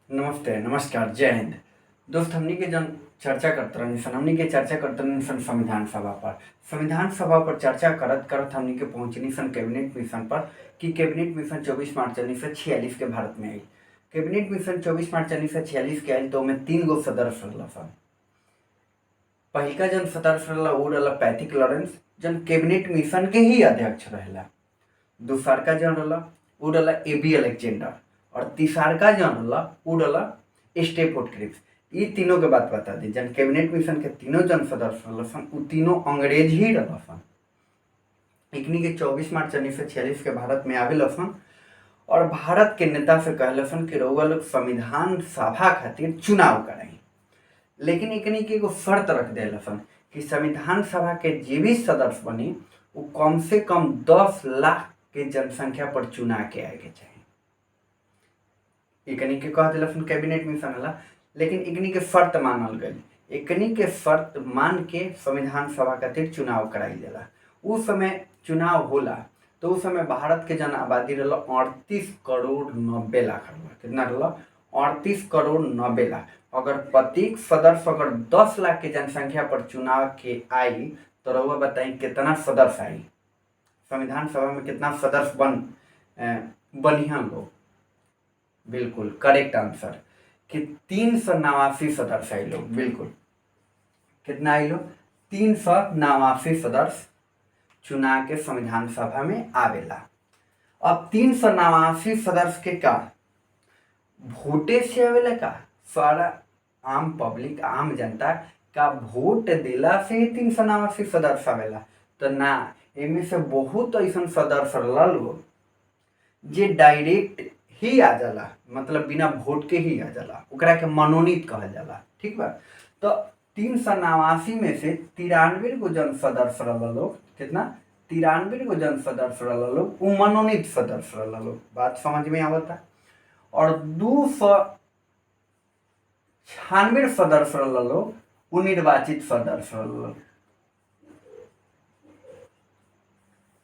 नमस्ते, नमस्कार, जय हिंद। दोस्त हमनी के जन चर्चा करत रहनी सन हमनी के चर्चा करत रहनी सन संविधान सभा पर। संविधान सभा पर चर्चा करत करत हमनी के पहुंचनी सन कैबिनेट मिशन पर कि कैबिनेट मिशन 24 मार्च 1946 के भारत में आई। कैबिनेट मिशन 24 मार्च 1946 के आयल तो ओमे 3 गो सदस्य रहल सन। पहिलका जन सदस्य रहला उ रहला पैथिक लॉरेंस, जन कैबिनेट मिशन के ही अध्यक्ष रहेला। दूसरका जन रहला उ रहला एबी अलेक्जेंडर और तीसरका जन रहला उ रहला स्टेफोर्ड क्रिप्स। ई तीनों के बात बता दी। जन कैबिनेट मिशन के तीनों जन सदस्य रहलन उ तीनों अंग्रेज ही रहलन। एकनी के 24 मार्च 1946 के भारत में आवेल सन और भारत के नेता से कहलन कि रउआ लोग संविधान सभा खातिर चुनाव कराई। लेकिन एकनी के एगो शर्त रख देलन कि संविधान सभा के जे भी सदस्य बनी उ कम से कम 10 लाख के जनसंख्या पर चुना के आए के चाहिए। एकनी के कह दिलसन कैबिनेट मिशन वाला, लेकिन एकनी के शर्त मानल गई। एकनी के शर्त मान के संविधान सभा खातिर चुनाव कराई जाला। उस समय चुनाव होला तो उस समय भारत के जन आबादी रहला 38 करोड़ 90 लाख रहला। कितना रहला? 38 करोड़ 90 लाख। अगर प्रत्येक सदस्य अगर 10 लाख के जनसंख्या पर चुनाव के आई तो रउआ बताई कितना सदस्य आई? संविधान सभा में कितना सदस्य बनिहन लोग? बिल्कुल करेक्ट आंसर कि 389 सदस्य आई लोग। बिल्कुल कितना आई लोग? 389 सदस्य चुना के संविधान सभा में आवेला। अब 389 सदस्य के का वोटे से आवेला का? सारा आम पब्लिक आम जनता का वोट दिला से ही 389 सदस्य आवेला? तो ना, इनमें से बहुत ऐसा सदस्य रहल जे डायरेक्ट ही आ जाला, मतलब बिना वोट के ही आ जाला, ओकरा के मनोनीत कहल जाला। ठीक बा? तो 389 में से 93 गो जन सदस्य रहल लोग। कितना? 93 गो जन सदस्य रहल लोग उ मनोनीत सदस्य रहल लोग। बात समझ में आवता? और 296 सदस्य रहल लोग उ निर्वाचित सदस्य रहल लोग।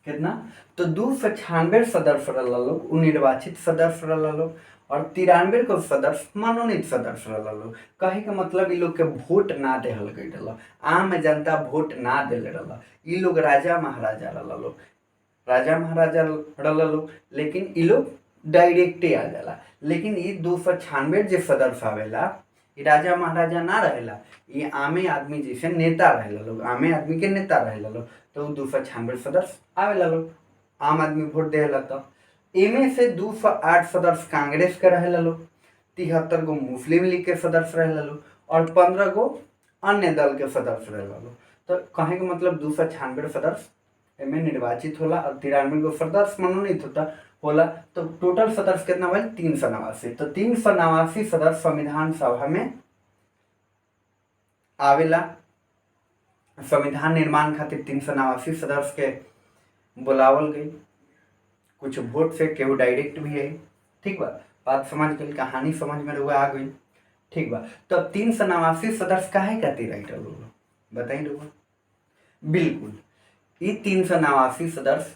कितना? तो 296 सदस्य रहल लोग उ निर्वाचित सदस्य रहल लोग और 93 को सदस्य मनोनीत सदस्य रहल लोग। कहे के मतलब इ लोग के वोट ना देहल गई रहल, आम जनता वोट ना देले रहल। इ लोग राजा महाराजा रहल लोग, राजा महाराजा रहल लोग, लेकिन इ लोग डायरेक्टे आ जाला। लेकिन इ 296 जे सदस्य आवेला इ राजा महाराजा ना रहेला, इ आमे आदमी जैसे नेता रहेला लोग, आमे आदमी के नेता रहेला लोग। तो 296 सदस्य आवेला लोग, आम आदमी वोट देला। तो एमे से 208 सदस्य कांग्रेस के रहेला लोग, 73 गो मुस्लिम लीग के सदस्य रहेला लोग और 15 गो अन्य दल के सदस्य रहेला लोग। तो कहे के मतलब 296 सदस्य एमे निर्वाचित होला और 93 गो सदस्य मनोनीत होला। तो टोटल सदस्य कितना भइल? 389। तो 389 सदस्य संविधान सभा में आवेला। संविधान निर्माण खातिर 389 सदस्य के बुलावल गई। कुछ वोट से, केहू डायरेक्ट भी है। ठीक बा? बात समझ गई, कहानी समझ में रहुआ आ गई। ठीक बा? तो 389 सदस्य काहे खातिर आई रहल बताई रहुआ? बिल्कुल ये 389 सदस्य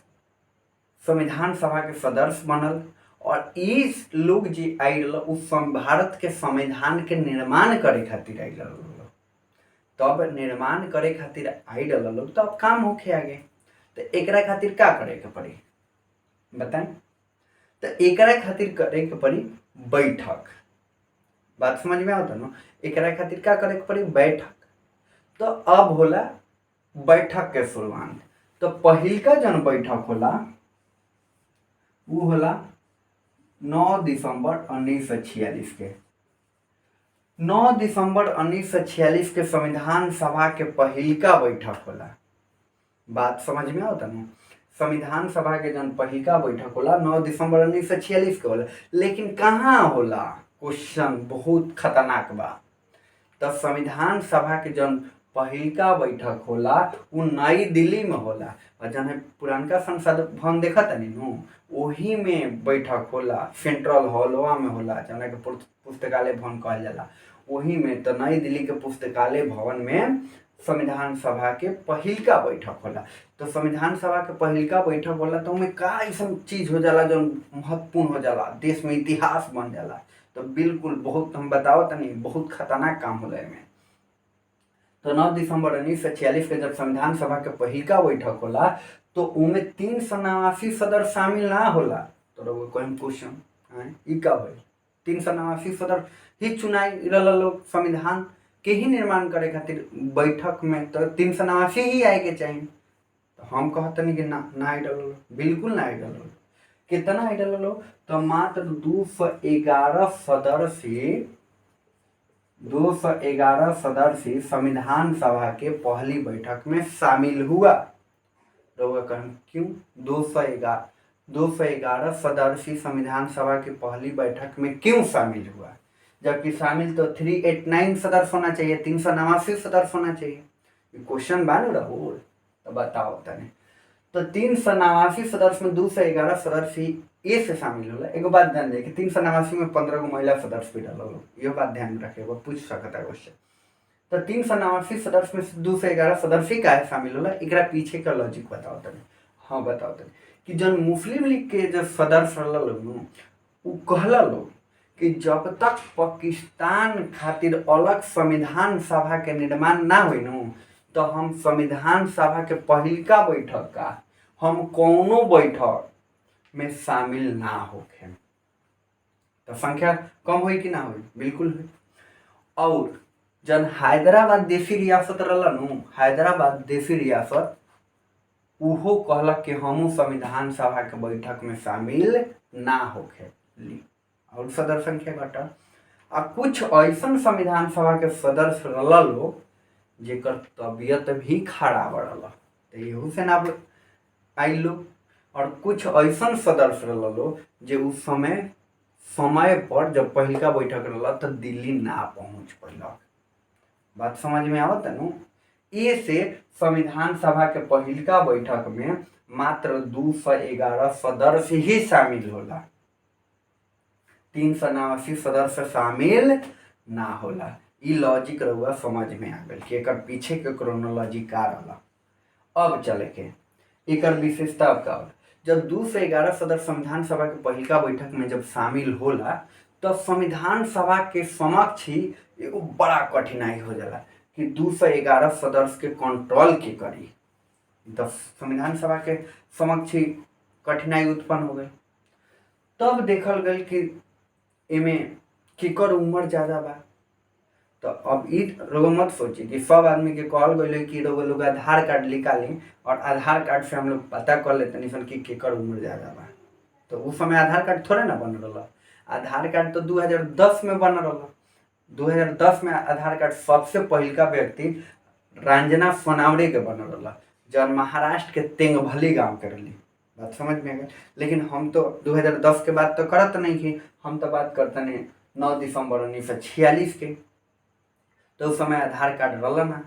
संविधान सभा के सदस्य बनल और इस लोग जे आई रहल उस भारत के संविधान के निर्माण करे खातिर आई रहल। तब निर्माण करे खातिर आई रहल लोग, तब काम होखे आगे। तो एकरा खातिर का करे के पड़ी बताएं? तो एकरा खातिर करे के पड़ी बैठक। बात समझ में आवता ना? एकरा खातिर का करे के पड़ी? बैठक। तो अब होला बैठक के शुरुआत। तो पहिलका जन बैठक होला उ होला 9 दिसंबर 1946 के। 9 दिसंबर 1946 के संविधान सभा के पहिलका बैठक होला। बात समझ में आवता ना? संविधान सभा के जन पहिलका बैठक होला 9 दिसंबर 1946 के होला। लेकिन कहाँ होला? क्वेश्चन बहुत खतरनाक बा। तो संविधान सभा के जन पहिलका बैठक होला उ नई दिल्ली में होला। और जन पुरानका संसद भवन देखा तनी नु, वही में बैठक होला, सेंट्रल हॉलवा में होला, जन के पुस्तकालय भवन कहल जाला। वही में तो नई दिल्ली के पुस्तकालय भवन में संविधान सभा के पहिलका बैठक होला। तो संविधान सभा के पहिलका बैठक होला तो उमें का ऐसा चीज हो जाला जो महत्वपूर्ण हो जाला, देश में इतिहास बन जाला। तो बिल्कुल बहुत हम बताओ तनी बहुत खतरनाक काम होला एमे। तो 9 दिसंबर 1946 के जब संविधान सभा के पहिलका बैठक होला तो उमे 389 सदस्य शामिल ना होला। तो रउआ कोई क्वेश्चन ई का भइल 389 सदस्य ही चुनाई रहल लोग संविधान के ही निर्माण करे खातिर बैठक में तो 389 ही आए के चाहिए। तो हम कहतनी कि ना आइडल बिल्कुल ना आइडल कितना आइडल लो तो मात्र 211 सदस्य संविधान सभा के पहली बैठक में शामिल हुआ। क्यों 211 सदस्य संविधान सभा की पहली बैठक में क्यों शामिल हुआ, जबकि शामिल तो 389 सदस्य होना चाहिए, 389 सदस्य होना चाहिए। क्वेश्चन बानू रहो तो बताओ तने। तो 389 सदस्य में 211 सदस्य ए से शामिल होला। एगो बात ध्यान दे कि 389 में 15 गो महिला सदस्य भी डालो, ये बात ध्यान रखे, वो पूछ सकता है क्वेश्चन। तो 389 सदस्य में 211 सदस्य का शामिल होला, एकरा पीछे का लॉजिक बताओ तने। हाँ बताओ तने कि जन मुस्लिम लीग के जो सदस्य रहला लोग उ कहला लोग कि जब तक पाकिस्तान खातिर अलग संविधान सभा के निर्माण ना होई नु तो हम संविधान सभा के पहिलका बैठक का हम कौनो बैठक में शामिल ना होखे। तो संख्या कम हुई कि ना हुई, बिल्कुल हुई। और जन हैदराबाद देशी रियासत रहला नु, हैदराबाद देशी रियासत उहो कहलक कि हमू संविधान सभा के बैठक में शामिल ना होखे ली। और सदस्य संख्या घटा आ कुछ ऐसा संविधान सभा के सदस्य रहला लोग जेकर तबियत भी खराब रहला तो यहू से ना आई लोग। और कुछ ऐसा सदस्य रहला लोग जे उस समय पर जब पहिलका बैठक रहला तो दिल्ली ना पहुंच पैलक। बात समझ में आवत है नु। ये से संविधान सभा के पहिलका बैठक में मात्र 211 सदस्य ही शामिल होला, 389 सदस्य शामिल ना होला। ई लॉजिक रहुआ समझ में आ गई कि एकर पीछे के क्रोनोलॉजी का रहला। अब चले के एकर विशेषता का जब 211 सदस्य संविधान सभा के पहिलका बैठक में जब शामिल होला तो संविधान सभा के समक्ष ही एगो बड़ा कठिनाई हो जाला कि 211 सदस्य के कंट्रोल के करी। तो संविधान सभा के समक्ष ही कठिनाई उत्पन्न हो गई। तब देखल गई कि एमे केकर उम्र ज्यादा बा। तो अब ई लोग मत सोची कि सब आदमी के कहल गई कि लोग आधार कार्ड निकाली और आधार कार्ड से हम लोग पता कर लेते निसन कि केकर उम्र ज्यादा बा। तो उस समय आधार कार्ड थोड़े ना बन रहा, आधार कार्ड तो 2010 में बन रहा। 2010 में आधार कार्ड सबसे पहिलका व्यक्ति रंजना सोनावड़े के बन रहा, जौन महाराष्ट्र के तेंगभली गांव के रही। बात समझ में आ गई। लेकिन हम तो 2010 के बात तो करत नहीं कि हम तो बात करते नहीं 9 दिसंबर 1946 के। तो उस समय आधार कार्ड रहला ना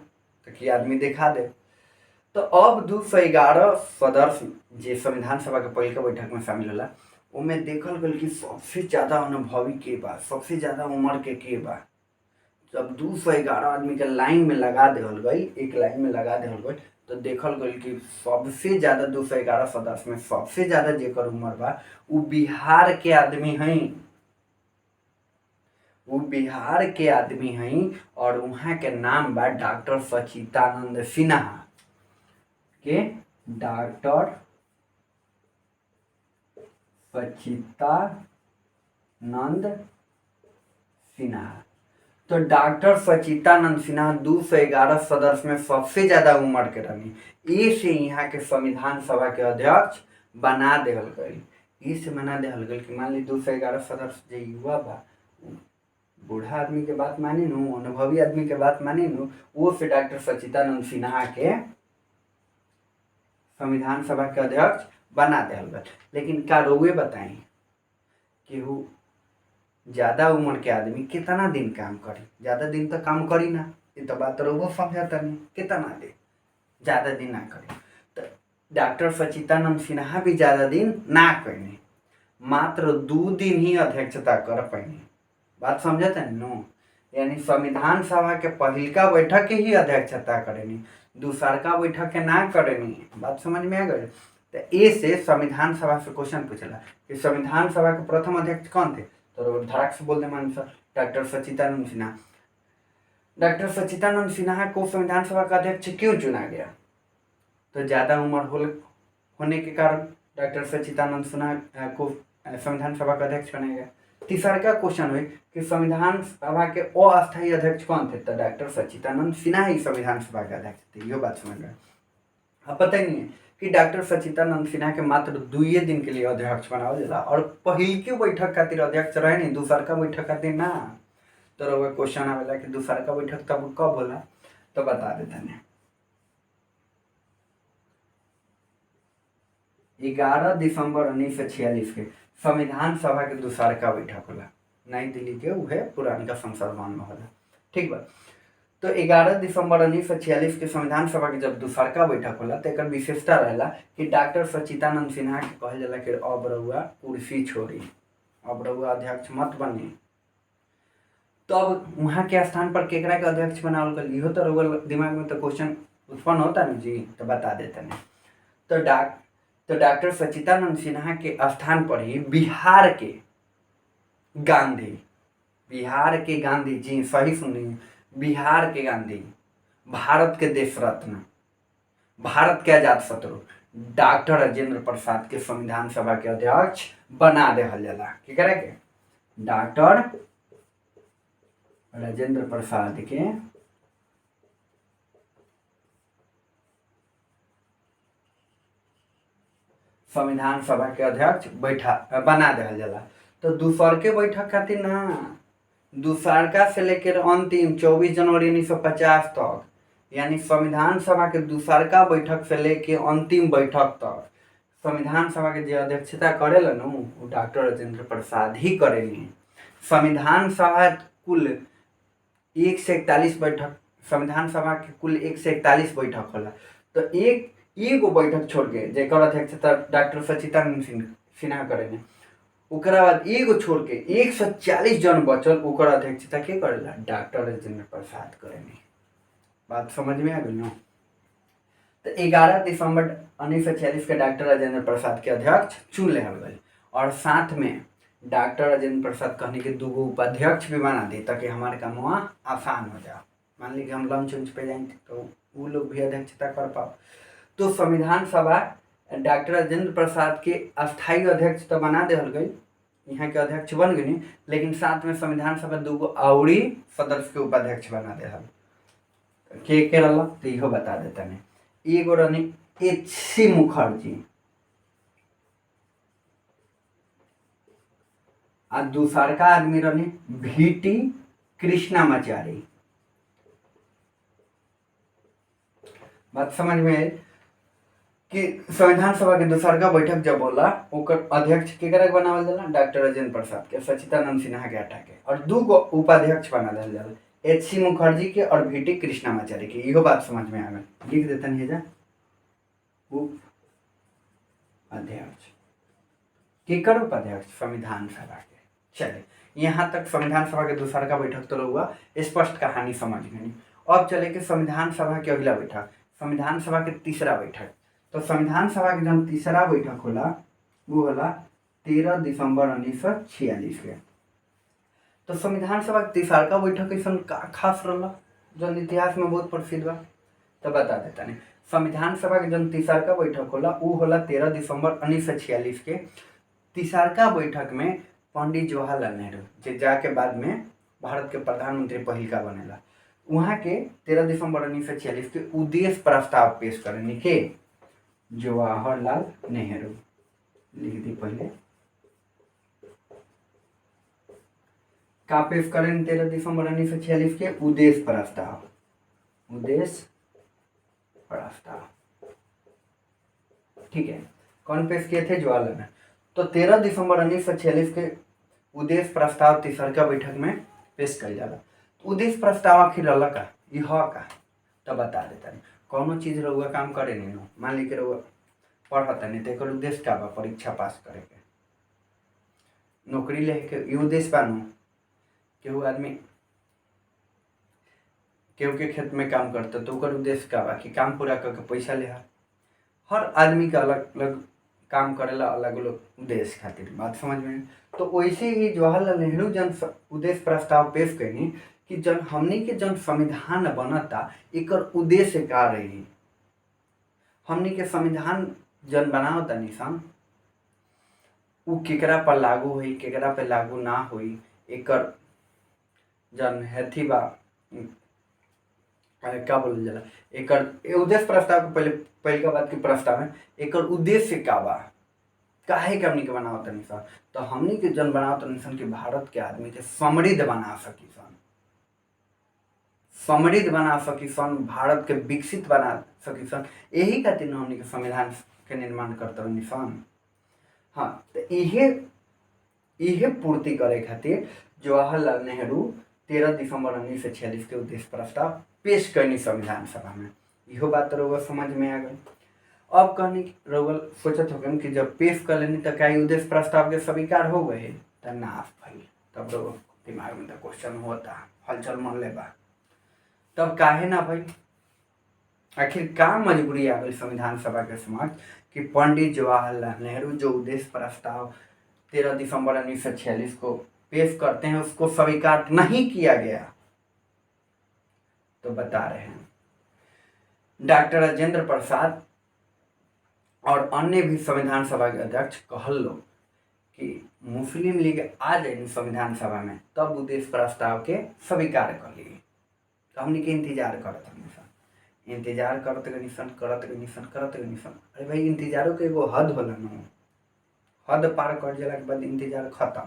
तो कि आदमी दिखा दे। तो अब 211 सदस्य जे संविधान सभा के पहिलका बैठक में शामिल होला उनमें देखल गल कि सबसे ज्यादा अनुभवी के बा, सबसे ज्यादा उम्र के बा। जब 211 आदमी के लाइन में लगा देवल गई, एक लाइन में लगा देवल गई तो देखल गई कि सबसे ज्यादा 211 सदस्य में सबसे ज्यादा जेकर उम्र बा उ बिहार के आदमी हैं। वो बिहार के आदमी हैं और वहाँ के नाम बा डॉक्टर सच्चिदानंद सिन्हा के। डॉक्टर सच्चिदानंद सिन्हा। तो डॉक्टर सच्चिदानंद सिन्हा 211 सदस्य में सबसे ज्यादा उम्र के रही। ये से यहाँ के संविधान सभा के अध्यक्ष बना देहल गई। इसे बना देहल गई कि मान ली 211 सदस्य जो युवा बा बूढ़ा आदमी के बात मानी नू, अनुभवी आदमी के बात मानी नू, वो से डॉक्टर सच्चिदानंद सिन्हा के संविधान सभा के अध्यक्ष बना देहल गई। लेकिन का रोगे बताई कि वो ज्यादा उम्र के आदमी कितना दिन काम करी, ज्यादा दिन तो काम करी ना। ये तो बात रोगो समझाता नहीं कितना दिन ज्यादा दिन ना करी। तो डॉक्टर सच्चिदानंद सिन्हा भी ज्यादा दिन ना करी, मात्र 2 दिन ही अध्यक्षता कर पाई। बात समझते हैं नो। यानी संविधान सभा के पहिलका बैठक के ही अध्यक्षता करेनी, दूसरका बैठक के ना करेनी। बात समझ में आ गई। तो ए से संविधान सभा से क्वेश्चन पूछला कि संविधान सभा के प्रथम अध्यक्ष कौन थे, तो धड़ाक से बोल दे आंसर, डॉक्टर सच्चिदानंद सिन्हा। डॉक्टर सच्चिदानंद सिन्हा को संविधान सभा का अध्यक्ष क्यों चुना गया? तो ज़्यादा उम्र होने के कारण डॉक्टर सच्चिदानंद सिन्हा को संविधान सभा का अध्यक्ष बनाया गया। तीसरा का क्वेश्चन हुई कि संविधान सभा के अस्थायी अध्यक्ष कौन थे? तो डॉक्टर सच्चिदानंद सिन्हा ही संविधान सभा के अध्यक्ष थे। ये बात समझ गए। अब पता ही नहीं है कि डॉक्टर सच्चिदानंद सिन्हा के मात्र 2 दिन के लिए अध्यक्ष बनावल जाला और पहिल के बैठक खातिर अध्यक्ष रहे नहीं, दूसर का बैठक खातिर ना। तो रउआ क्वेश्चन आवेला कि दूसर का बैठक तब कब होला? तो बता देते हैं 11 दिसंबर 1946 के संविधान सभा के दूसर का बैठक होला, नई दिल्ली के उहे पुरानका संसद भवन में होला। ठीक बा। तो 11 दिसंबर 1946 के संविधान सभा के जब दूसर का बैठक होला तो एक विशेषता रहेला कि डॉक्टर सच्चिदानंद सिन्हा के कहल जाला कि अब रउआ कुर्सी छोड़ी, अब रउआ अध्यक्ष मत बनी। तो अब वहाँ के स्थान पर केकरा के अध्यक्ष बनावल गल, इहो तो रउआ दिमाग में तो क्वेश्चन उत्पन्न होता ना जी। तो बता देते हैं। तो डॉक्टर सच्चिदानंद सिन्हा के स्थान पर ही बिहार के गांधी जी, सही सुनिए, बिहार के गांधी, भारत के देश रत्न, भारत के आजाद शत्रु डॉक्टर राजेंद्र प्रसाद के संविधान सभा के अध्यक्ष बना देहल जाला। की करे के? डॉक्टर राजेंद्र प्रसाद के संविधान सभा के अध्यक्ष बना देहल जाला। तो दूसर के बैठक खातिर ना, दूसरका से लेकर अंतिम 24 जनवरी 1950 तक, यानी संविधान सभा के दूसरका बैठक से लेके अंतिम बैठक तक संविधान सभा के जो अध्यक्षता करेला न वो डॉक्टर राजेंद्र प्रसाद ही करेली। संविधान सभा कुल 1 से 41 बैठक, संविधान सभा के कुल 1 से 41 बैठक होला। तो एगो बैठक छोड़ के जेकर अध्यक्षता डॉक्टर सच्चिदानंद सिन्हा करेले, ओकरा बाद एगो छोड़ के 140 जन बचल, ओकर अध्यक्षता के करेला? डॉक्टर राजेंद्र प्रसाद करेले। बात समझ में आ गई ना? तो 11 दिसंबर 1946 के डॉक्टर राजेंद्र प्रसाद के अध्यक्ष चुन ले गए और साथ में डॉक्टर राजेंद्र प्रसाद कहने के 2 उपाध्यक्ष भी बना दी ताकि हमारे काम आसान हो जाए। मान ली कि हम लंच उंच पे जाएंगे तो वो लोग भी अध्यक्षता कर पाओ। तो संविधान सभा डॉक्टर राजेंद्र प्रसाद के अस्थायी अध्यक्ष तो बना देहल गई, यहाँ के अध्यक्ष बन गई, लेकिन साथ में संविधान सभा 2 और सदस्य के उपाध्यक्ष बना देहल। के रहा तो इहो बता देता है। एगो रहनी H.C. मुखर्जी आ दूसरका आदमी रहनी V.T. कृष्णामाचारी। बात समझ में आई कि संविधान सभा के दूसरका बैठक जब होला ओकर अध्यक्ष केकरा के बनावल जाला? डॉक्टर राजेंद्र प्रसाद के, सच्चिदानंद सिन्हा के हटा के, और 2 उपाध्यक्ष बना देल जाला, H.C. मुखर्जी के और V.T. कृष्णामाचारी के। इहो बात समझ में आ गई। लिख देते हैं जा उपाध्यक्ष केकर उपाध्यक्ष? संविधान सभा के। चले यहाँ तक संविधान सभा के दूसरका बैठक तो हुआ, स्पष्ट कहानी समझ गई। अब चले के संविधान सभा के अगला बैठक, संविधान सभा के तीसरा बैठक। तो संविधान सभा के जब तीसरा बैठक होला वो होला 13 दिसंबर 1946 के। तो संविधान सभा के तीसरका बैठक ऐसा का खास रहा जो इतिहास में बहुत प्रसिद्ध बा? तो बता देता नहीं। संविधान सभा के जब तीसरका बैठक होला वो होला 13 दिसंबर 1946 के। तीसरका बैठक में पंडित जवाहरलाल नेहरू जे जाके बाद में भारत के प्रधानमंत्री पहिलका बनेला, वहाँ के 13 दिसंबर 1946 के उद्देश्य प्रस्ताव पेश करेनी के जवाहरलाल नेहरू। लिख दी पहले का पेश करें 13 दिसंबर 1946 के उद्देश्य प्रस्ताव। ठीक है, कौन पेश किए थे? जवाहरलाल नेहरू। तो 13 दिसंबर 1946 के उद्देश्य प्रस्ताव तीसरका बैठक में पेश कल जाला। उद्देश्य प्रस्ताव आखिर अलग का यह का तो बता देता नहीं। कौनो चीज रहुआ काम करे नहीं, मान ली के रहुआ पढ़ता नहीं तो एक उद्देश्य का बा? परीक्षा पास करे के, नौकरी ले के उद्देश्य बानू। केहू आदमी केहू के खेत में काम करता तो ओकर उद्देश्य का बा कि काम पूरा करके पैसा ले। हर आदमी का अलग अलग काम करेला अलग अलग उद्देश्य खातिर। बात समझ में? तो वैसे ही जवाहरलाल नेहरू जन उद्देश्य प्रस्ताव पेश कैनी कि जन हमनी के जन संविधान बनता एकर उद्देश्य का रही। हमनी के संविधान जन बनाओ तनी सन उ केकरा पर लागू हुई केकरा पे लागू ना हुई एकर जन हेथी बा क्या बोलल जाला एकर उद्देश्य प्रस्ताव के पहले का बात की प्रस्ताव में एकर उद्देश्य का बा काहे के हमनी के बनाओ तनी सन। तो हमनी के जन बनाओ तनी सन कि भारत के आदमी के समृद्ध बना सकी सन, समृद्ध बना सकी सन, भारत के विकसित बना सकी सन। यही खातिर हमनी के संविधान के निर्माण करते रहनी सन। हाँ, तो इहे पूर्ति करे खातिर जवाहरलाल नेहरू 13 दिसंबर 1946 के उद्देश्य प्रस्ताव पेश करनी संविधान सभा में। इहो बात रउआ समझ में आ गई। अब कहनी रउआ सोचत होगन कि जब पेश कर लेनी तो क्या उद्देश्य प्रस्ताव के स्वीकार हो गए? तो ना भइल। तब रउआ दिमाग में तो क्वेश्चन होता, हलचल मन ले बा, तब काहे ना भाई? आखिर का मजबूरी आ गई संविधान सभा के समक्ष कि पंडित जवाहरलाल नेहरू जो उद्देश्य प्रस्ताव 13 दिसंबर 1946 को पेश करते हैं उसको स्वीकार नहीं किया गया? तो बता रहे हैं डॉक्टर राजेंद्र प्रसाद और अन्य भी संविधान सभा के अध्यक्ष कहल लोग कि मुस्लिम लीग आ जाए संविधान सभा में तब उद्देश्य प्रस्ताव के स्वीकार कर लिए। तो हमने के इंतजार करत गनी सन। अरे भाई इंतजारों के एगो हद होला न, हद पार कर जाला के बाद इंतजार खत्म,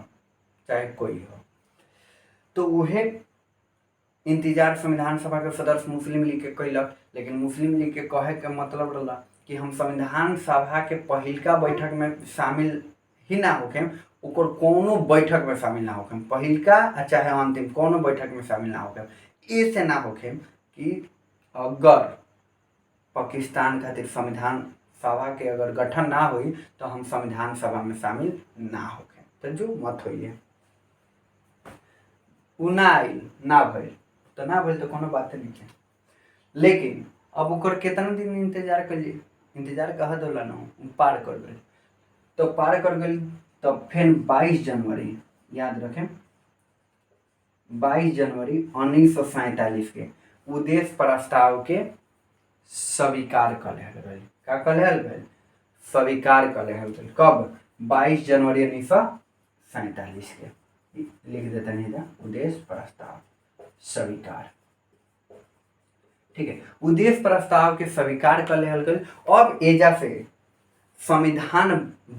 चाहे कोई हो। तो उहे इंतजार संविधान सभा के सदस्य मुस्लिम लीग के कैलक, लेकिन मुस्लिम लीग के कहे के मतलब रहा कि हम संविधान सभा के पहिलका बैठक में शामिल ही ना होके, ओकर कोनो बैठक में शामिल ना होके, पहिलका चाहे अंतिम कोनो बैठक में शामिल ना होके। ऐसे ना होके कि अगर पाकिस्तान खातिर संविधान सभा के अगर गठन ना हुई तो हम संविधान सभा में शामिल ना होके। तो जो मत होइए उ ना आइल ना भइल तो कोनो बात नहीं है। लेकिन अब ओकर कितना दिन इंतजार करिए, इंतजार का हद होला न, पार कर गए। तो पार कर गई तब फिर 22 जनवरी याद रखें, 22 जनवरी 1947 के उद्देश्य प्रस्ताव के स्वीकार कर लेहल गई। का कर लेहल गई? स्वीकार कर लेहल गई। कब? 22 जनवरी 1947 के। लिख देते नहीं था उद्देश्य प्रस्ताव स्वीकार। ठीक है, उद्देश्य प्रस्ताव के स्वीकार कर लेहल गई। अब एजा से संविधान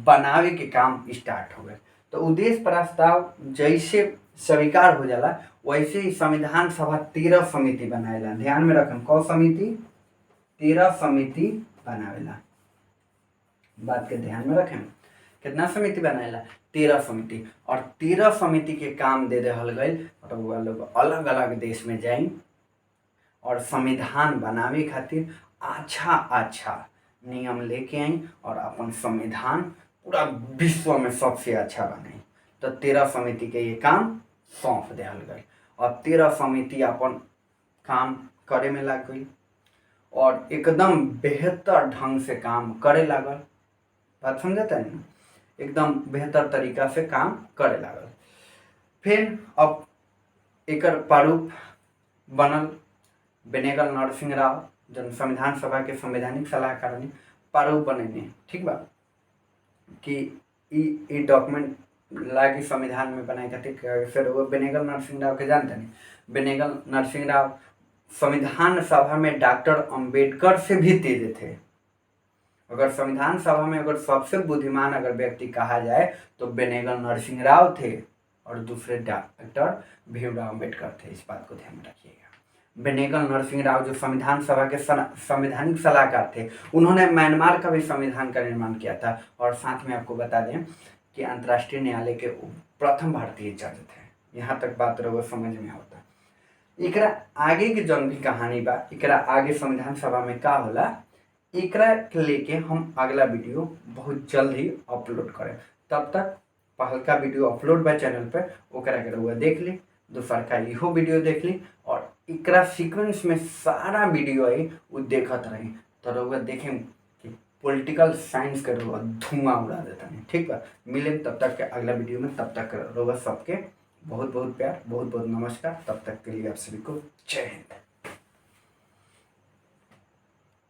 बनावे के काम स्टार्ट हो गए। तो उद्देश्य प्रस्ताव जैसे स्वीकार हो जाला वैसे ही संविधान सभा 13 समिति बनावेला। ध्यान में रखें, कौन समिति? 13 समिति बनावेला। बात के ध्यान में रखें, कितना समिति बनावेला? 13 समिति। और 13 समिति के काम दे देहल गई और वो लोग अलग अलग देश में जाए और संविधान बनावे खातिर अच्छा नियम लेके आई और अपन संविधान पूरा विश्व में सबसे अच्छा बनाई। तो 13 समिति के ये काम सौंप देहल गई और 13 समिति अपन काम करे में लग गई और एकदम बेहतर ढंग से काम करे लागल। बात समझते हैं ना? एकदम बेहतर तरीका से काम करे लागल। फिर अब एकर प्रारूप बनल बेनेगल नरसिंह राव जन संविधान सभा के संवैधानिक सलाहकार प्रारूप बनेने। ठीक बा कि ई डॉक्यूमेंट लागी संविधान में बनाए खातिर। फिर वो बेनेगल नरसिंह राव के जानते नहीं, बेनेगल नरसिंह राव संविधान सभा में डॉक्टर अंबेडकर से भी तेज थे। अगर संविधान सभा में अगर सबसे बुद्धिमान अगर व्यक्ति कहा जाए तो बेनेगल नरसिंह राव थे और दूसरे डॉक्टर भीमराव अंबेडकर थे। इस बात को ध्यान में रखिएगा। बेनेगल नरसिंह राव जो संविधान सभा के संवैधानिक सलाहकार थे, उन्होंने म्यांमार का भी संविधान का निर्माण किया था। और साथ में आपको बता दें कि अंतर्राष्ट्रीय न्यायालय के प्रथम भारतीय जज थे। यहाँ तक बात रहो समझ में होता। एकरा आगे के जौन भी कहानी बा, एकरा आगे संविधान सभा में का होला, एकरा के लेके हम अगला वीडियो बहुत जल्द ही अपलोड करें। तब तक पहलका वीडियो अपलोड बा चैनल पर, ओकरा के रउआ देख ली, दूसर का इहो वीडियो देख ली और एकरा सीक्वेंस में सारा वीडियो है वो देखत रही। तो रउआ देखें कि पॉलिटिकल साइंस कर रहा धुआं उड़ा देता है। ठीक बा, मिले तब तक के अगला वीडियो में, तब तक रहोगा सबके बहुत बहुत प्यार, बहुत बहुत नमस्कार, तब तक के लिए आप सभी को जय हिंद।